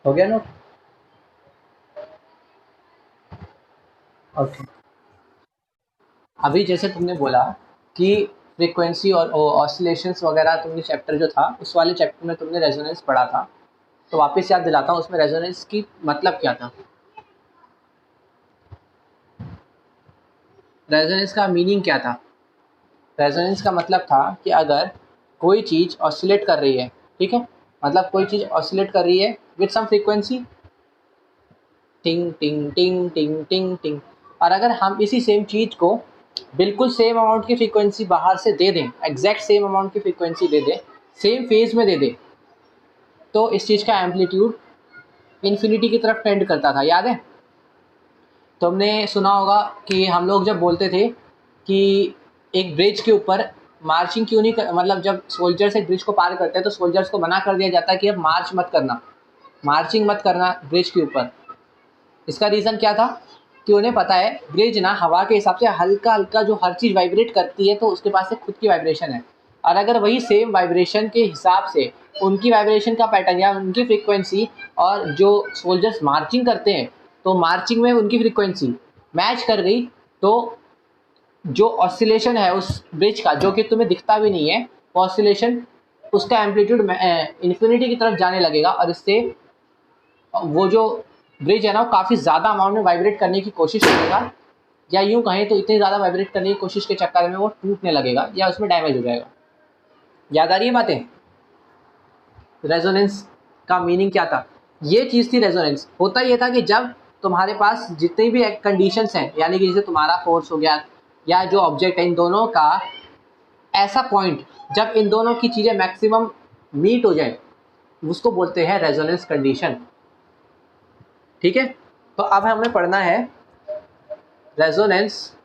हो गया note? Okay. अभी जैसे तुमने बोला कि फ्रीक्वेंसी और ऑसिलेशंस वगैरह, तुमने चैप्टर जो था उस वाले चैप्टर में तुमने रेजोनेंस पढ़ा था, तो वापस याद दिलाता हूँ उसमें रेजोनेंस की मतलब क्या था। रेजोनेंस का मीनिंग क्या था? रेजोनेंस का मतलब था कि अगर कोई चीज़ ऑसिलेट कर रही है, ठीक है, मतलब कोई चीज़ ऑसिलेट कर रही है विथ सम फ्रीक्वेंसी, टिंग टिंग टिंग टिंग टिंग टिंग, और अगर हम इसी सेम चीज़ को बिल्कुल सेम अमाउंट की फ्रीक्वेंसी बाहर से दे दें, एग्जैक्ट सेम अमाउंट की फ्रीक्वेंसी दे दें, सेम फेज में दे दें, तो इस चीज़ का एम्पलीट्यूड इन्फिनिटी की तरफ टेंड करता था। याद है? तुमने सुना होगा कि हम लोग जब बोलते थे कि एक ब्रिज के ऊपर मार्चिंग क्यों नहीं कर, मतलब जब सोल्जर्स एक ब्रिज को पार करते हैं तो सोल्जर्स को मना कर दिया जाता है कि अब मार्च मत करना, मार्चिंग मत करना ब्रिज के ऊपर। इसका रीज़न क्या था? कि उन्हें पता है ब्रिज ना हवा के हिसाब से हल्का हल्का, जो हर चीज़ वाइब्रेट करती है तो उसके पास एक खुद की वाइब्रेशन है, और अगर वही सेम वाइब्रेशन के हिसाब से उनकी वाइब्रेशन का पैटर्न या उनकी फ्रीक्वेंसी और जो सोल्जर्स मार्चिंग करते हैं तो मार्चिंग में उनकी फ्रीक्वेंसी मैच कर गई, तो जो ऑसिलेशन है उस ब्रिज का, जो कि तुम्हें दिखता भी नहीं है, ऑसिलेशन उसका एम्पलीट्यूड इन्फिनिटी की तरफ जाने लगेगा, और इससे वो जो ब्रिज है ना वो काफ़ी ज़्यादा अमाउंट में वाइब्रेट करने की कोशिश करेगा, या यूँ कहें तो इतनी ज़्यादा वाइब्रेट करने की कोशिश के चक्कर में वो टूटने लगेगा या उसमें डैमेज हो जाएगा। याद आ रही है बातें? रेजोनेंस का मीनिंग क्या था? ये चीज़ थी रेजोनेंस। होता ये था कि जब तुम्हारे पास जितनी भी कंडीशंस हैं, यानी कि जैसे तुम्हारा फोर्स हो गया या जो ऑब्जेक्ट है, इन दोनों का ऐसा पॉइंट जब इन दोनों की चीज़ें मैक्सिमम मीट हो जाए, उसको बोलते हैं रेजोनेंस कंडीशन। ठीक है, तो अब हमें पढ़ना है रेजोनेंस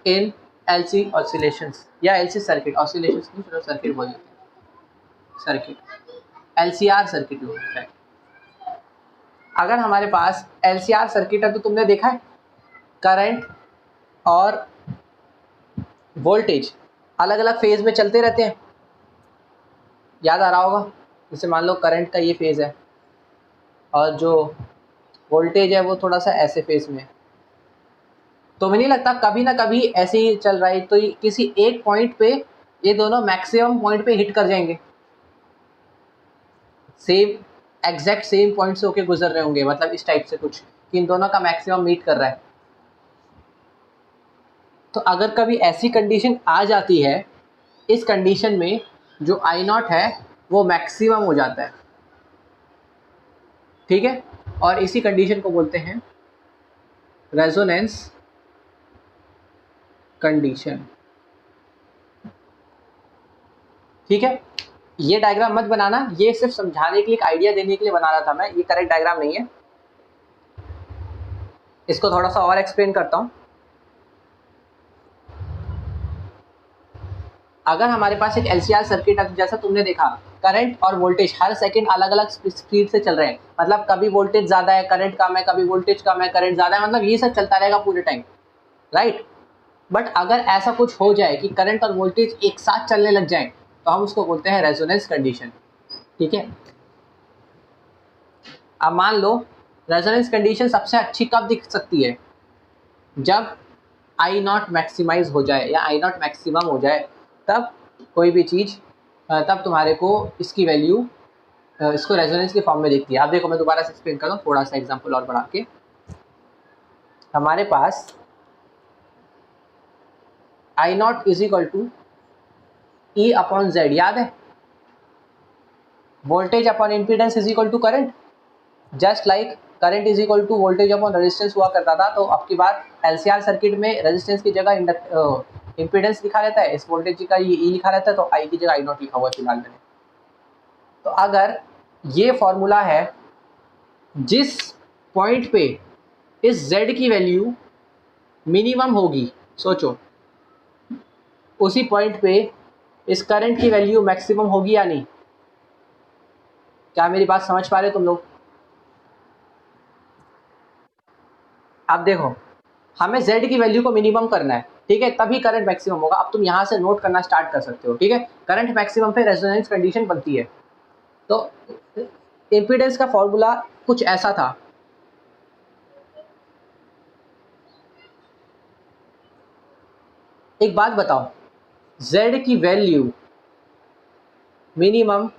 इन एलसी ऑसिलेशंस या एलसी सर्किट। ऑसिलेशंस नहीं, चलो सर्किट बोल देते हैं, सर्किट, एलसीआर सर्किट बोलते हैं। अगर हमारे पास एलसीआर सर्किट है तो तुमने देखा है करंट और वोल्टेज अलग अलग फेज में चलते रहते हैं। याद आ रहा होगा? जैसे मान लो करंट का ये फेज है और जो वोल्टेज है वो थोड़ा सा ऐसे फेज में है। तो मुझे नहीं लगता कभी ना कभी ऐसे ही चल रहा है, तो किसी एक पॉइंट पे ये दोनों मैक्सिमम पॉइंट पे हिट कर जाएंगे, सेम एग्जैक्ट सेम पॉइंट से होके गुजर रहे होंगे, मतलब इस टाइप से कुछ कि इन दोनों का मैक्सिमम मीट कर रहा है। तो अगर कभी ऐसी कंडीशन आ जाती है, इस कंडीशन में जो आई नॉट है वो मैक्सिमम हो जाता है। ठीक है, और इसी कंडीशन को बोलते हैं रेजोनेंस कंडीशन। ठीक है, ये डायग्राम मत बनाना, ये सिर्फ समझाने के लिए, एक आइडिया देने के लिए बना रहा था मैं, ये करेक्ट डायग्राम नहीं है। इसको थोड़ा सा और एक्सप्लेन करता हूँ। अगर हमारे पास एक एलसीआर सर्किट है, जैसा तुमने देखा करंट और वोल्टेज हर सेकंड अलग अलग स्पीड से चल रहे हैं, मतलब कभी वोल्टेज ज़्यादा है करंट कम है, कभी वोल्टेज कम है करंट ज़्यादा है, मतलब ये सब चलता रहेगा पूरे टाइम, राइट। बट अगर ऐसा कुछ हो जाए कि करंट और वोल्टेज एक साथ चलने लग जाए तो हम उसको बोलते हैं रेजोनेंस कंडीशन। ठीक है, अब मान लो रेजोनेंस कंडीशन सबसे अच्छी कब दिख सकती है? जब आई नॉट मैक्सिमाइज हो जाए या आई नॉट मैक्सिमम हो जाए, तब कोई भी चीज़, तब तुम्हारे को इसकी वैल्यू इसको रेजोनेंस के फॉर्म में दिखती है। आप देखो, मैं दोबारा से एक्सप्लेन कर दूँ थोड़ा सा एग्जांपल और बढ़ा के। हमारे पास I not is equal to E upon Z, याद है? Voltage upon impedance is equal to current, just like current is equal to voltage upon resistance हुआ करता था। तो अब की बार एलसीआर सर्किट में रेजिस्टेंस की जगह इम्पीडेंस लिखा रहता है, इस वोल्टेज का ये ई लिखा रहता है, तो आई की जगह आई नॉट लिखा हुआ है फिलहाल मैंने। तो अगर ये फॉर्मूला है, जिस पॉइंट पे इस जेड की वैल्यू मिनिमम होगी, सोचो उसी पॉइंट पे इस करंट की वैल्यू मैक्सिमम होगी या नहीं? क्या मेरी बात समझ पा रहे हो तुम लोग? अब देखो, हमें z की वैल्यू को मिनिमम करना है, ठीक है, तभी करंट मैक्सिमम होगा। अब तुम यहाँ से नोट करना स्टार्ट कर सकते हो। ठीक है, करंट मैक्सिमम पे रेजोनेंस कंडीशन बनती है। तो इम्पीडेंस का फॉर्मूला कुछ ऐसा था, एक बात बताओ, Z की वैल्यू मिनिमम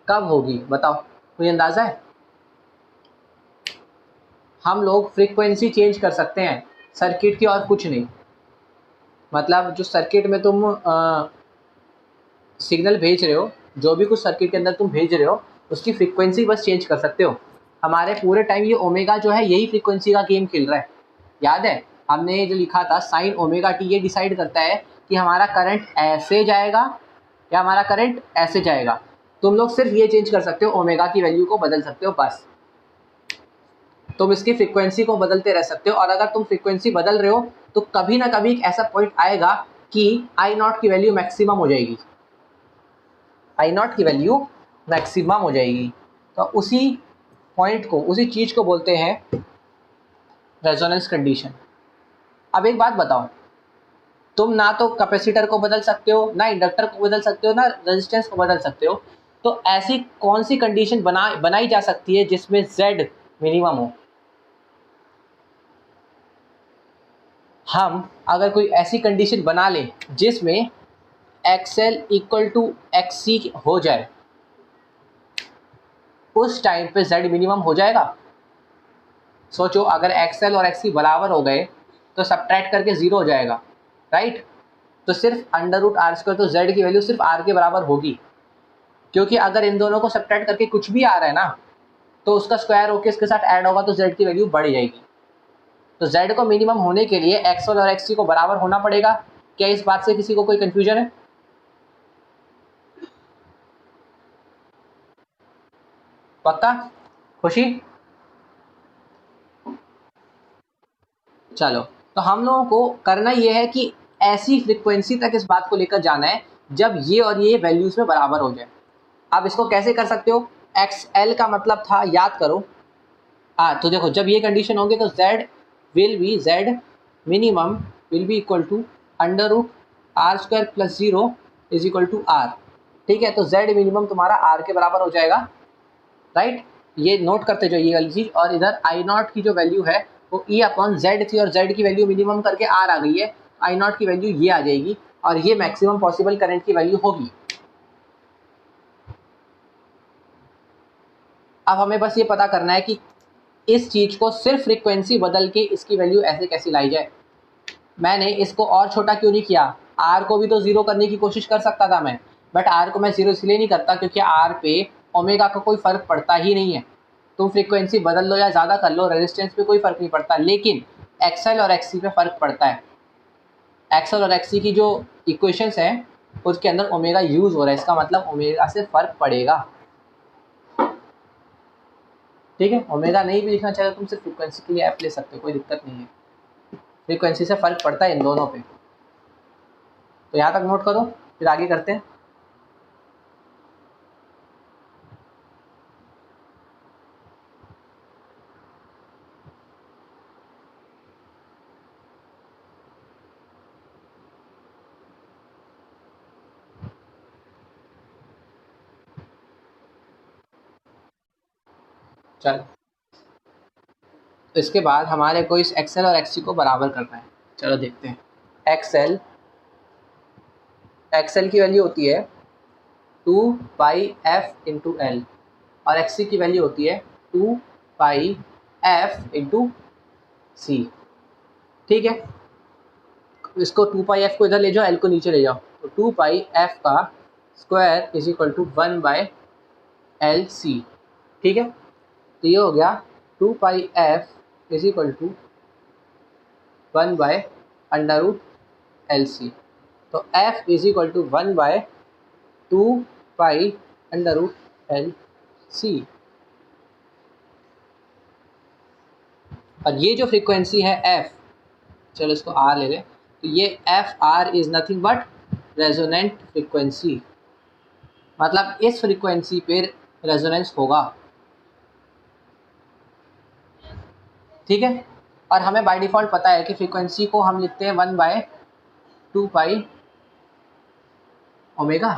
कब होगी बताओ, कोई अंदाजा है? हम लोग फ्रीक्वेंसी चेंज कर सकते हैं सर्किट की और कुछ नहीं। मतलब जो सर्किट में तुम सिग्नल भेज रहे हो, जो भी कुछ सर्किट के अंदर तुम भेज रहे हो, उसकी फ्रीक्वेंसी बस चेंज कर सकते हो। हमारे पूरे टाइम ये ओमेगा जो है यही फ्रीक्वेंसी का गेम खेल रहा है। याद है हमने जो लिखा था साइन ओमेगा टी, ये डिसाइड करता है कि हमारा करंट ऐसे जाएगा या हमारा करंट ऐसे जाएगा। तुम लोग सिर्फ ये चेंज कर सकते हो, ओमेगा की वैल्यू को बदल सकते हो बस। तुम इसकी फ्रीक्वेंसी को बदलते रह सकते हो, और अगर तुम फ्रीक्वेंसी बदल रहे हो तो कभी ना कभी एक ऐसा पॉइंट आएगा कि आई नॉट की वैल्यू मैक्सिमम हो जाएगी, आई नॉट की वैल्यू मैक्सिमम हो जाएगी। तो उसी पॉइंट को, उसी चीज़ को बोलते हैं रेजोनेंस कंडीशन। अब एक बात बताओ, तुम ना तो कैपेसिटर को बदल सकते हो, ना इंडक्टर को बदल सकते हो, ना रेजिस्टेंस को बदल सकते हो, तो ऐसी कौन सी कंडीशन बनाई जा सकती है जिसमें Z मिनिमम हो? हम अगर कोई ऐसी कंडीशन बना लें जिसमें XL इक्वल टू XC हो जाए, उस टाइम पे Z मिनिमम हो जाएगा। सोचो, अगर XL और XC बराबर हो गए तो सब्ट्रैक्ट करके 0 हो जाएगा, राइट? तो सिर्फ अंडर रूट आर स्क्वायर, तो Z की वैल्यू सिर्फ R के बराबर होगी, क्योंकि अगर इन दोनों को सब्ट्रैक्ट करके कुछ भी आ रहा है ना, तो उसका स्क्वायर होकर इसके साथ ऐड होगा तो Z की वैल्यू बढ़ जाएगी। तो Z को मिनिमम होने के लिए XL और XC को बराबर होना पड़ेगा। क्या इस बात से किसी को कोई कंफ्यूजन है? पक्का? खुशी? चलो, तो हम लोगों को करना ये है कि ऐसी फ्रीक्वेंसी तक इस बात को लेकर जाना है जब ये और ये वैल्यूज में बराबर हो जाए। आप इसको कैसे कर सकते हो? XL का मतलब था, याद करो, तो देखो, जब ये कंडीशन होगी तो Z minimum will be equal to under root R square plus 0 is equal to R। ठीक है, तो Z मिनिमम तुम्हारा R के बराबर हो जाएगा, राइट? ये नोट करते जाओ ये वाली चीज़। और इधर आई नॉट की जो वैल्यू है वो E अपॉन जेड थी, और Z की वैल्यू मिनिमम करके R आ गई है, आई नॉट की वैल्यू ये आ जाएगी, और ये मैक्सिमम पॉसिबल करंट की वैल्यू होगी। अब हमें बस ये पता करना है कि इस चीज़ को सिर्फ फ्रीक्वेंसी बदल के इसकी वैल्यू ऐसे कैसे लाई जाए। मैंने इसको और छोटा क्यों नहीं किया? R को भी तो 0 करने की कोशिश कर सकता था मैं, बट R को मैं 0 इसलिए नहीं करता क्योंकि R पे ओमेगा का कोई फ़र्क पड़ता ही नहीं है। तुम फ्रीक्वेंसी बदल लो या ज़्यादा कर लो, रेजिस्टेंस पे कोई फ़र्क नहीं पड़ता, लेकिन XL और XC पे फ़र्क पड़ता है। XL और XC की जो इक्वेशंस हैं उसके अंदर ओमेगा यूज़ हो रहा है, इसका मतलब ओमेगा से फ़र्क पड़ेगा। ठीक है, ओमेगा नहीं भी लिखना चाहिए, तुम सिर्फ फ्रीक्वेंसी के लिए ऐप ले सकते हो, कोई दिक्कत नहीं है। फ्रीक्वेंसी से फ़र्क पड़ता है इन दोनों पे। तो यहाँ तक नोट करो, फिर आगे करते हैं। चलो, इसके बाद हमारे को इस XL और XC को बराबर करना है। चलो देखते हैं। XL की वैल्यू होती है 2 पाई f इंटू एल, और XC की वैल्यू होती है 2 पाई f इंटू सी। ठीक है, इसको 2 पाई f को इधर ले जाओ, l को नीचे ले जाओ, तो 2 पाई f का square is equal to 1 by L C. ठीक है, तो ये हो गया 2 pi f is equal to 1 by under root L C. तो f is equal to 1 by 2 pi under root L C. और ये जो फ्रीक्वेंसी है f, चलो इसको r ले लें, तो ये F R is nothing but resonant frequency, मतलब इस फ्रीक्वेंसी पे रेजोनेंस होगा। ठीक है, और हमें बाय डिफ़ॉल्ट पता है कि फ्रीक्वेंसी को हम लिखते हैं 1 बाय 2 पाई ओमेगा।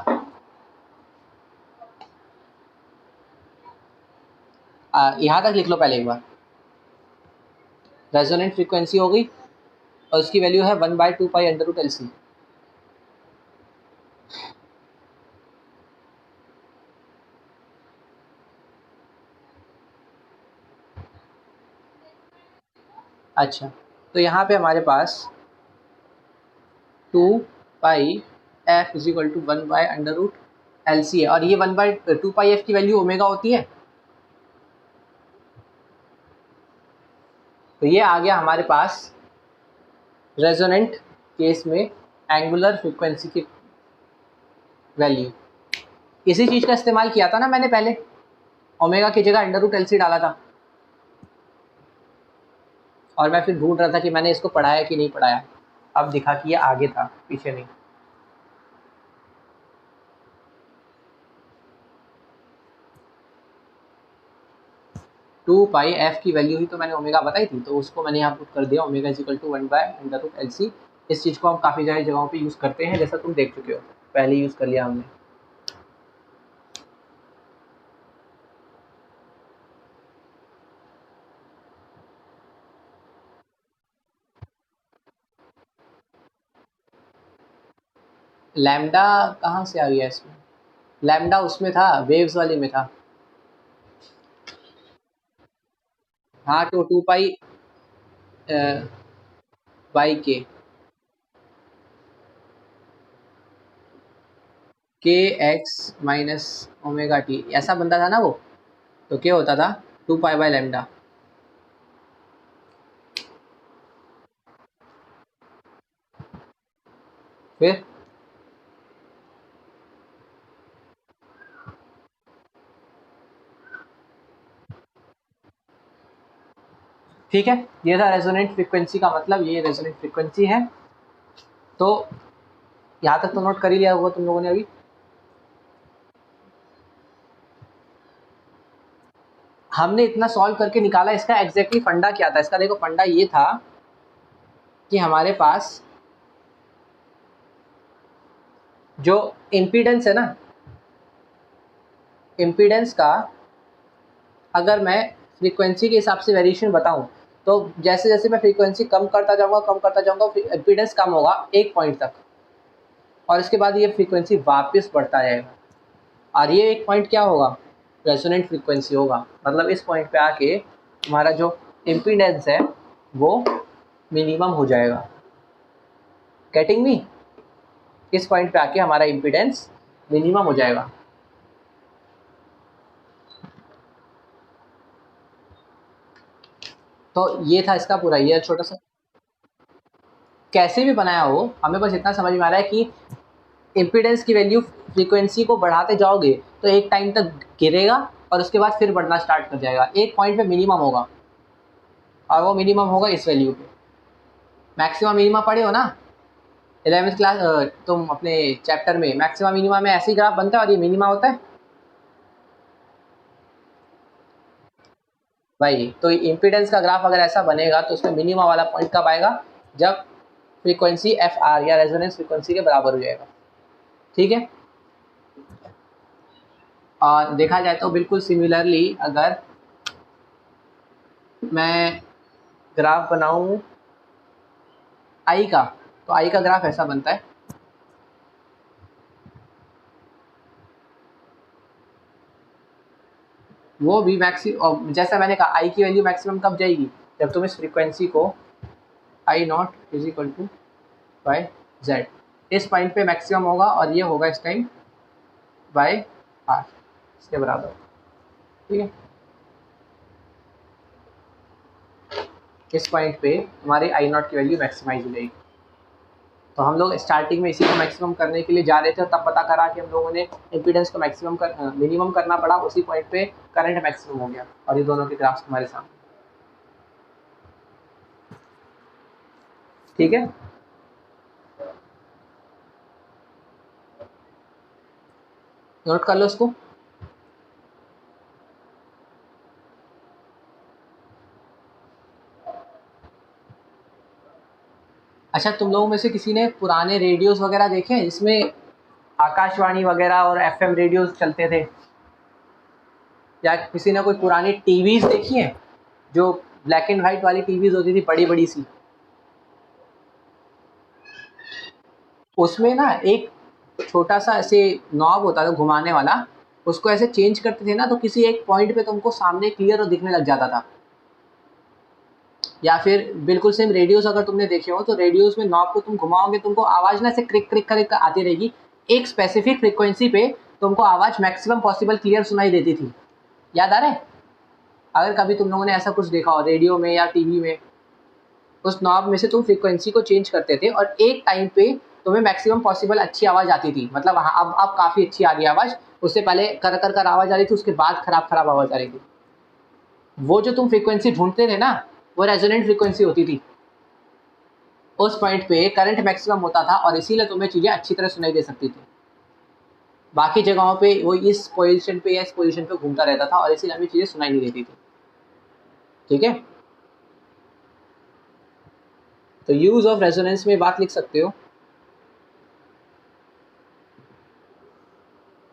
यहाँ तक लिख लो पहले एक बार। रेजोनेंट फ्रीक्वेंसी हो गई और उसकी वैल्यू है 1/2π√LC। अच्छा, तो यहाँ पे हमारे पास 2πf = 1/√LC है और ये 1/2πf की वैल्यू ओमेगा होती है। तो ये आ गया हमारे पास रेजोनेंट केस में एंगुलर फ्रीक्वेंसी की वैल्यू। इसी चीज़ का इस्तेमाल किया था ना मैंने पहले, ओमेगा की जगह √LC डाला था और मैं फिर ढूंढ रहा था कि मैंने इसको पढ़ाया कि नहीं पढ़ाया। अब दिखा कि ये आगे था, पीछे नहीं। टू पाई एफ की वैल्यू ही तो मैंने ओमेगा बताई थी, तो उसको मैंने यहाँ पुट कर दिया ओमेगा = 1/√LC। इस चीज़ को हम काफ़ी सारी जगहों पे यूज़ करते हैं, जैसा तुम देख चुके हो, पहले यूज़ कर लिया हमने। लैम्डा कहाँ से आ गया इसमें? लैम्डा उसमें था, वेव्स वाले में था। हाँ, तो 2π बाई के एक्स माइनस ओमेगा टी, ऐसा बनता था ना वो। तो क्या होता था 2π/λ। फिर ठीक है, ये था रेजोनेंट फ्रीक्वेंसी का मतलब, ये रेजोनेंट फ्रीक्वेंसी है। तो यहाँ तक तो नोट कर ही लिया होगा तुम लोगों ने अभी। हमने इतना सॉल्व करके निकाला, इसका एग्जैक्टली फंडा क्या था? इसका देखो, फंडा ये था कि हमारे पास जो इम्पीडेंस है ना, इम्पीडेंस का अगर मैं फ्रीक्वेंसी के हिसाब से वेरिएशन बताऊं, तो जैसे जैसे मैं फ्रीक्वेंसी कम करता जाऊंगा इम्पीडेंस कम होगा एक पॉइंट तक, और इसके बाद ये फ्रीक्वेंसी वापस बढ़ता जाएगा। और ये एक पॉइंट क्या होगा? रेजोनेंट फ्रीक्वेंसी होगा। मतलब इस पॉइंट पे आके हमारा जो इम्पीडेंस है वो मिनिमम हो जाएगा। Getting me? इस पॉइंट पे आके हमारा इम्पीडेंस मिनिमम हो जाएगा। तो ये था इसका पूरा, ये छोटा सा कैसे भी बनाया हो, हमें बस इतना समझ में आ रहा है कि इम्पीडेंस की वैल्यू फ्रीक्वेंसी को बढ़ाते जाओगे तो एक टाइम तक गिरेगा और उसके बाद फिर बढ़ना स्टार्ट कर जाएगा। एक पॉइंट पे मिनिमम होगा और वो मिनिमम होगा इस वैल्यू पे। मैक्सिमम मिनिमम पढ़े हो ना 11वीं क्लास, तुम अपने चैप्टर में मैक्सिमम मिनिमम में ऐसे ही ग्राफ बनता है और ये मिनिमा होता है भाई। तो इम्पीडेंस का ग्राफ अगर ऐसा बनेगा तो उसमें मिनिमा वाला पॉइंट कब आएगा? जब फ्रीक्वेंसी एफ आर या रेजोनेंस फ्रीक्वेंसी के बराबर हो जाएगा। ठीक है, और देखा जाए तो बिल्कुल सिमिलरली अगर मैं ग्राफ बनाऊं आई का, तो आई का ग्राफ ऐसा बनता है। वो भी मैक्सिमम, जैसा मैंने कहा आई की वैल्यू मैक्सिमम कब जाएगी? जब तुम इस फ्रीक्वेंसी को I0 = इस पॉइंट पे मैक्सिमम होगा और ये होगा इस टाइम बाय आर, इसके बराबर। ठीक है, इस पॉइंट पे हमारी I0 की वैल्यू मैक्सिमाइज हो जाएगी। तो हम लोग स्टार्टिंग में इसी को मैक्सिमम करने के लिए जा रहे थे, तब पता करा कि हम लोगों ने इम्पीडेंस को मिनिमम करना पड़ा, उसी पॉइंट पे करंट मैक्सिमम हो गया और ये दोनों के ग्राफ्स हमारे सामने। ठीक है, नोट कर लो इसको। अच्छा, तुम लोगों में से किसी ने पुराने रेडियोस वगैरह देखे हैं जिसमें आकाशवाणी वगैरह और एफएम रेडियोस चलते थे, या किसी ने कोई पुरानी टीवीज देखी है, जो ब्लैक एंड वाइट वाली टीवीज होती थी बड़ी बड़ी सी, उसमें ना एक छोटा सा ऐसे नॉब होता था घुमाने वाला, उसको ऐसे चेंज करते थे ना तो किसी एक पॉइंट पे तुमको सामने क्लियर और दिखने लग जाता था। या फिर बिल्कुल सेम रेडियोस अगर तुमने देखे हो तो रेडियोस में नॉब को तुम घुमाओगे तुमको आवाज़ ना ऐसे क्रिक क्रिक क्रिक आती रहेगी, एक स्पेसिफिक फ्रीक्वेंसी पे तुमको आवाज़ मैक्सिमम पॉसिबल क्लियर सुनाई देती थी। याद आ रहा है? अगर कभी तुम लोगों ने ऐसा कुछ देखा हो रेडियो में या टीवी में, उस नॉब में से तुम फ्रीक्वेंसी को चेंज करते थे और एक टाइम पे तुम्हें मैक्सिमम पॉसिबल अच्छी आवाज़ आती थी, मतलब हाँ अब काफ़ी अच्छी आ रही है आवाज़, उससे पहले कर कर कर आवाज़ आ रही थी, उसके बाद खराब खराब आवाज़ आ रही थी। वो जो तुम फ्रीक्वेंसी ढूंढते थे ना वो रेजोनेंट फ्रीक्वेंसी होती थी। उस पॉइंट पे करंट मैक्सिमम होता था और इसीलिए तुम्हें चीज़ें अच्छी तरह सुनाई दे सकती थी। बाकी जगहों पे वो इस पोजीशन पे या इस पोजीशन पे घूमता रहता था और इसीलिए हमें चीज़ें सुनाई नहीं देती थी। ठीक है, तो यूज ऑफ रेजोनेंस में बात लिख सकते हो,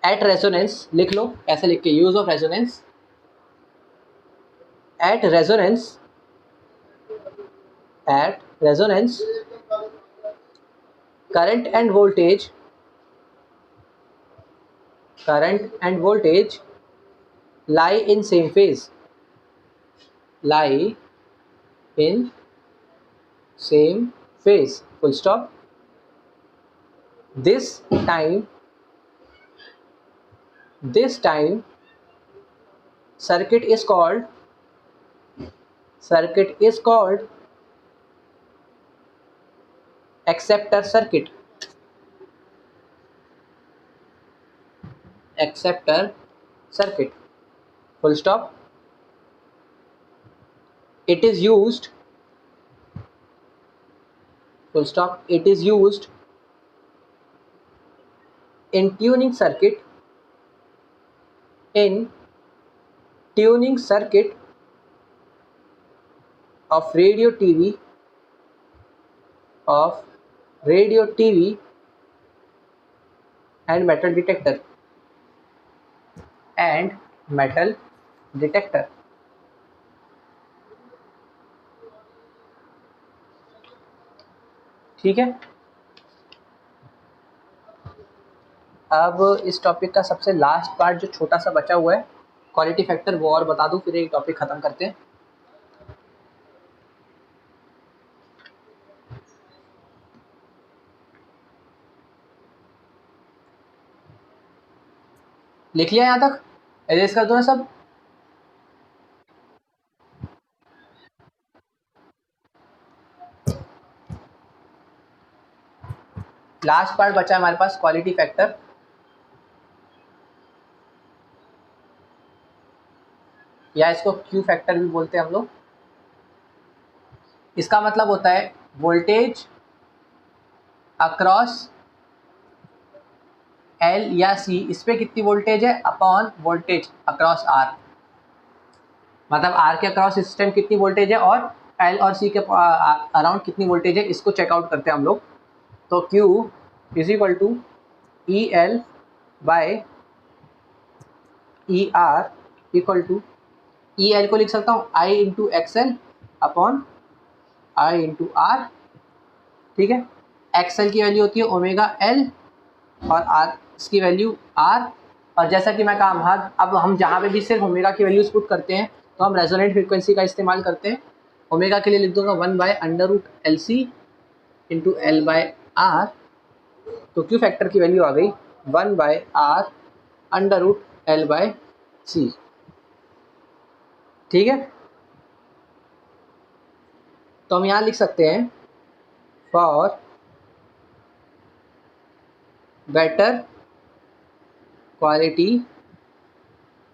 एट रेजोनेंस लिख लो, ऐसे लिख के use of resonance, at resonance, at resonance current and voltage, current and voltage lie in same phase, lie in same phase, full stop. This time circuit is called acceptor circuit, acceptor circuit, full stop. It is used, full stop, it is used in tuning circuit, in tuning circuit of radio TV, of radio TV and metal detector, and metal detector. ठीक है, अब इस topic का सबसे last part जो छोटा सा बचा हुआ है क्वालिटी फैक्टर, वो और बता दूं फिर एक टॉपिक खत्म करते हैं। लिख लिया यहाँ तक? एरेज कर दो ना सब। लास्ट पार्ट बचा है हमारे पास क्वालिटी फैक्टर, या इसको क्यू फैक्टर भी बोलते हैं हम लोग। इसका मतलब होता है वोल्टेज अक्रॉस एल या सी, इस पे कितनी वोल्टेज है अपॉन वोल्टेज अक्रॉस आर, मतलब आर के अक्रॉस सिस्टम कितनी वोल्टेज है और एल और सी के अराउंड कितनी वोल्टेज है, इसको चेकआउट करते हैं हम लोग। तो Q is equal to E L by E R equal to, E L को लिख सकता हूँ I into XL upon I into R. ठीक है, एक्सएल की वैल्यू होती है ओमेगा एल और आर इसकी वैल्यू आर, और जैसा कि मैं कहा अब हम जहाँ पे भी सिर्फ ओमेगा की वैल्यूज पुट करते हैं तो हम रेजोनेंट फ्रीक्वेंसी का इस्तेमाल करते हैं। ओमेगा के लिए लिख दूंगा 1/√LC into L by R, तो क्यू फैक्टर की वैल्यू आ गई 1/R√L/C। ठीक है, तो हम यहाँ लिख सकते हैं for better quality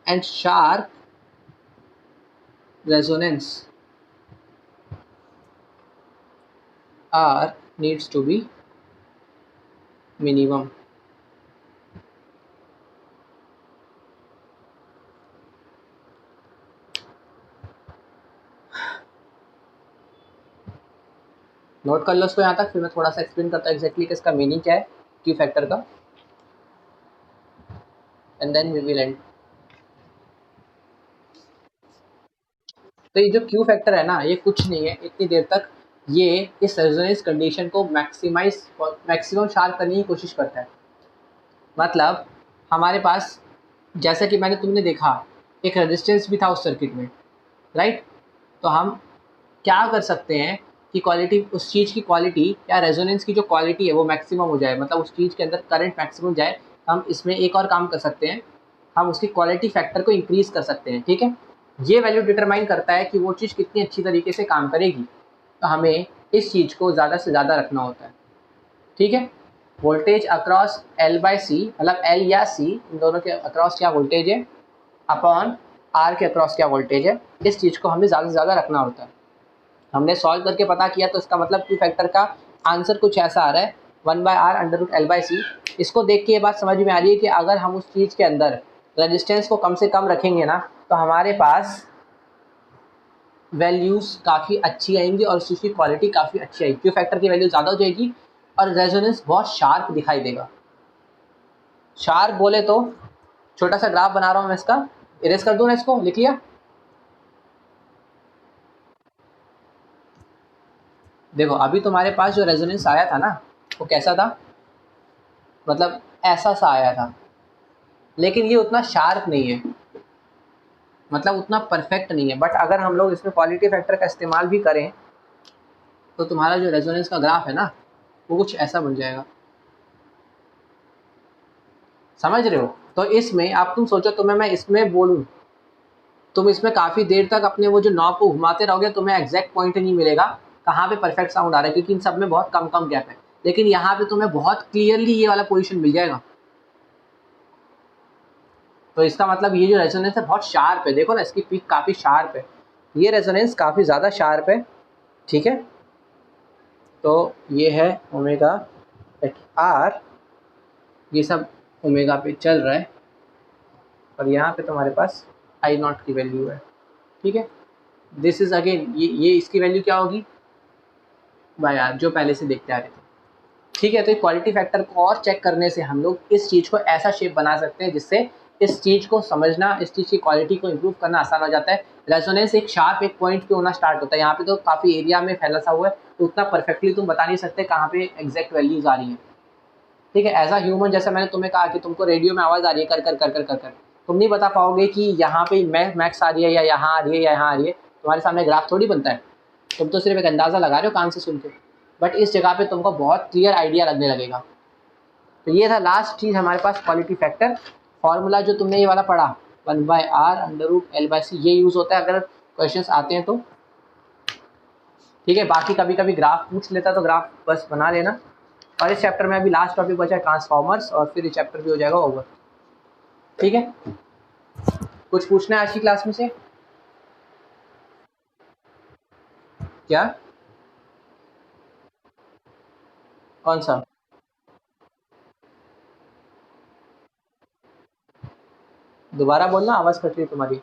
and sharp resonance R needs to be minimum. Note कर लो इसको यहाँ तक, फिर मैं थोड़ा सा एक्सप्लेन करता हूँ एग्जैक्टली कि इसका मीनिंग क्या है क्यू फैक्टर का, and then we will end. तो ये जो क्यू फैक्टर है ना, ये कुछ नहीं है इतनी देर तक, ये इस रेजोनेंस कंडीशन को मैक्सिमम शार्प करने की कोशिश करता है। मतलब हमारे पास, जैसा कि तुमने देखा, एक रेजिस्टेंस भी था उस सर्किट में, राइट। तो हम क्या कर सकते हैं कि क्वालिटी, उस चीज़ की क्वालिटी या रेजोनेंस की जो क्वालिटी है वो मैक्सिमम हो जाए, मतलब उस चीज़ के अंदर करंट मैक्सिमम जाए। हम इसमें एक और काम कर सकते हैं, हम उसकी क्वालिटी फैक्टर को इंक्रीज़ कर सकते हैं, ठीक है। ये वैल्यू डिटरमाइन करता है कि वो चीज़ कितनी अच्छी तरीके से काम करेगी। तो हमें इस चीज़ को ज़्यादा से ज़्यादा रखना होता है, ठीक है। वोल्टेज अक्रॉस एल बाई सी, मतलब एल या सी, इन दोनों के अक्रॉस क्या वोल्टेज है, अपॉन आर के अक्रॉस क्या वोल्टेज है, इस चीज़ को हमें ज़्यादा से ज़्यादा रखना होता है। हमने सॉल्व करके पता किया, तो इसका मतलब क्यू फैक्टर का आंसर कुछ ऐसा आ रहा है, 1/r√L/C। इसको देख के ये बात समझ में आ रही है कि अगर हम उस चीज़ के अंदर रेजिस्टेंस को कम से कम रखेंगे ना, तो हमारे पास वैल्यूज़ काफ़ी अच्छी आएंगी और उसकी क्वालिटी काफ़ी अच्छी आएगी। क्यू फैक्टर की वैल्यू ज़्यादा हो जाएगी और रेजोनेंस बहुत शार्प दिखाई देगा। शार्प बोले तो छोटा सा ग्राफ बना रहा हूँ मैं इसका, इरेज कर दूँ ना, इसको लिख लिया। देखो अभी तुम्हारे पास जो रेजोनेंस आया था ना, वो कैसा था, मतलब ऐसा सा आया था, लेकिन ये उतना शार्प नहीं है, मतलब उतना परफेक्ट नहीं है। बट अगर हम लोग इसमें क्वालिटी फैक्टर का इस्तेमाल भी करें, तो तुम्हारा जो रेजोनेंस का ग्राफ है ना, वो कुछ ऐसा बन जाएगा। समझ रहे हो? तो इसमें आप तुम सोचो, तुम्हें मैं इसमें बोलूँ, तुम इसमें काफ़ी देर तक अपने वो जो नॉब को घुमाते रहोगे, तुम्हें एग्जैक्ट पॉइंट नहीं मिलेगा कहाँ पे परफेक्ट साउंड आ रहा है, क्योंकि इन सब में बहुत कम कम गैप है। लेकिन यहाँ पे तुम्हें बहुत क्लियरली ये वाला पोजीशन मिल जाएगा। तो इसका मतलब ये जो रेजोनेंस है बहुत शार्प है, देखो ना इसकी पीक काफ़ी शार्प है, ये रेजोनेंस काफ़ी ज़्यादा शार्प है, ठीक है। तो ये है ओमेगा एट आर, ये सब ओमेगा पे चल रहा है, और यहाँ पे तुम्हारे पास आई नॉट की वैल्यू है, ठीक है। दिस इज अगेन, ये इसकी वैल्यू क्या होगी बाय आर, जो पहले से देखते आ रहे थे, ठीक है। तो क्वालिटी फैक्टर को और चेक करने से हम लोग इस चीज़ को ऐसा शेप बना सकते हैं जिससे इस चीज़ को समझना, इस चीज़ की क्वालिटी को इम्प्रूव करना आसान हो जाता है। रेजोनेंस एक शार्प एक पॉइंट पे होना स्टार्ट होता है, यहाँ पे तो काफ़ी एरिया में फैला सा हुआ है, तो उतना परफेक्टली तुम बता नहीं सकते कहाँ पे एग्जैक्ट वैल्यूज आ रही है, ठीक है। एज अ ह्यूमन, जैसे मैंने तुम्हें कहा कि तुमको रेडियो में आवाज़ आ रही है कर कर कर कर कर कर, तुम नहीं बता पाओगे कि यहाँ पे मैक्स आ रही है या यहाँ आ रही है या यहाँ आ रही है, तुम्हारे सामने ग्राफ थोड़ी बनता है, तुम तो सिर्फ एक अंदाज़ा लगा रहे हो कान से सुन के। बट इस जगह पे तुमको बहुत क्लियर आइडिया लगने लगेगा। तो ये था लास्ट चीज़ हमारे पास, क्वालिटी फैक्टर। फॉर्मूला जो तुमने ये वाला पढ़ा, 1/r√L/C, ये यूज़ होता है अगर क्वेश्चंस आते हैं तो, ठीक है। बाकी कभी कभी ग्राफ पूछ लेता तो ग्राफ बस बना लेना। और इस चैप्टर में अभी लास्ट टॉपिक बचा है ट्रांसफॉर्मर्स, और फिर ये चैप्टर भी हो जाएगा ओवर, ठीक है। कुछ पूछना है आज की क्लास में से? क्या? कौन सा? दोबारा बोलना, आवाज़ कट रही है तुम्हारी।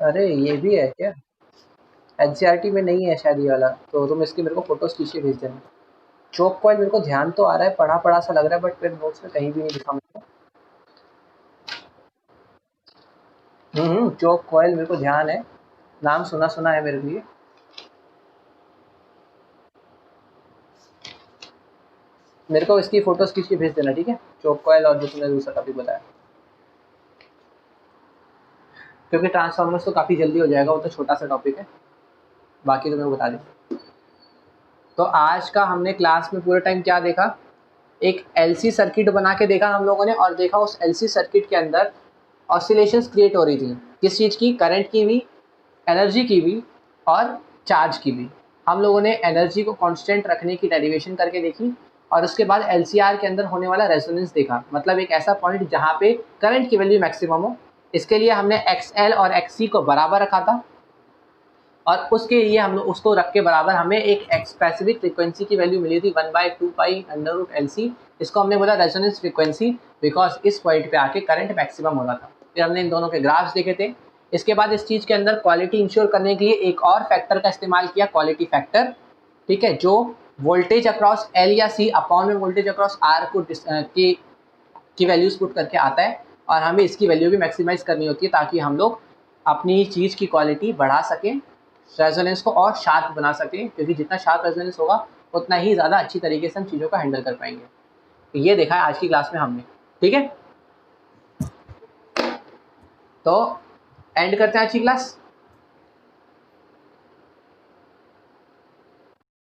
अरे ये भी है क्या? एनसीईआरटी में नहीं है शायद ये वाला, तो तुम इसकी मेरे को फोटोज खींच के भेज देना। चौक कॉइल मेरे को ध्यान तो आ रहा है, पढ़ा पढ़ा सा लग रहा है, बट फिर नोट्स में कहीं भी नहीं दिखा मुझे। चौक कॉइल मेरे को ध्यान है, नाम सुना सुना है मेरे लिए। मेरे को इसकी फोटोज खींच के भेज देना, ठीक है, चौक कॉइल और जो तुमने दूसरा टॉपिक बताया, क्योंकि ट्रांसफॉर्मर्स तो काफ़ी जल्दी हो जाएगा, वो तो छोटा सा टॉपिक है, बाकी तो मैं बता दूँ। तो आज का हमने क्लास में पूरे टाइम क्या देखा, एक एलसी सर्किट बना के देखा हम लोगों ने, और देखा उस एलसी सर्किट के अंदर ऑसिलेशंस क्रिएट हो रही थी, किस चीज़ की, करंट की भी, एनर्जी की भी, और चार्ज की भी। हम लोगों ने एनर्जी को कांस्टेंट रखने की डेरिवेशन करके देखी, और उसके बाद एलसीआर के अंदर होने वाला रेजोनेंस देखा, मतलब एक ऐसा पॉइंट जहाँ पे करंट की वैल्यू मैक्सिमम हो। इसके लिए हमने एक्सएल और एक्ससी को बराबर रखा था, और उसके लिए हम लोग उसको रख के बराबर हमें एक स्पेसिफिक फ्रीक्वेंसी की वैल्यू मिली थी 1/2π√LC। इसको हमने बोला रेजोनेंस फ्रीक्वेंसी, बिकॉज इस पॉइंट पे आके करंट मैक्सिमम हो रहा था। फिर हमने इन दोनों के ग्राफ्स देखे थे। इसके बाद इस चीज़ के अंदर क्वालिटी इंश्योर करने के लिए एक और फैक्टर का इस्तेमाल किया, क्वालिटी फैक्टर, ठीक है, जो वोल्टेज अक्रॉस एल या सी अपॉन में वोल्टेज अक्रॉस आर को की वैल्यूज पुट करके आता है, और हमें इसकी वैल्यू भी मैक्सिमाइज करनी होती है ताकि हम लोग अपनी चीज़ की क्वालिटी बढ़ा सकें, रेजोनेंस को और शार्प बना सकें, क्योंकि जितना शार्प रेजोनेंस होगा उतना ही ज़्यादा अच्छी तरीके से हम चीज़ों का हैंडल कर पाएंगे। तो ये देखा है आज की क्लास में हमने, ठीक है। तो एंड करते हैं आज की क्लास।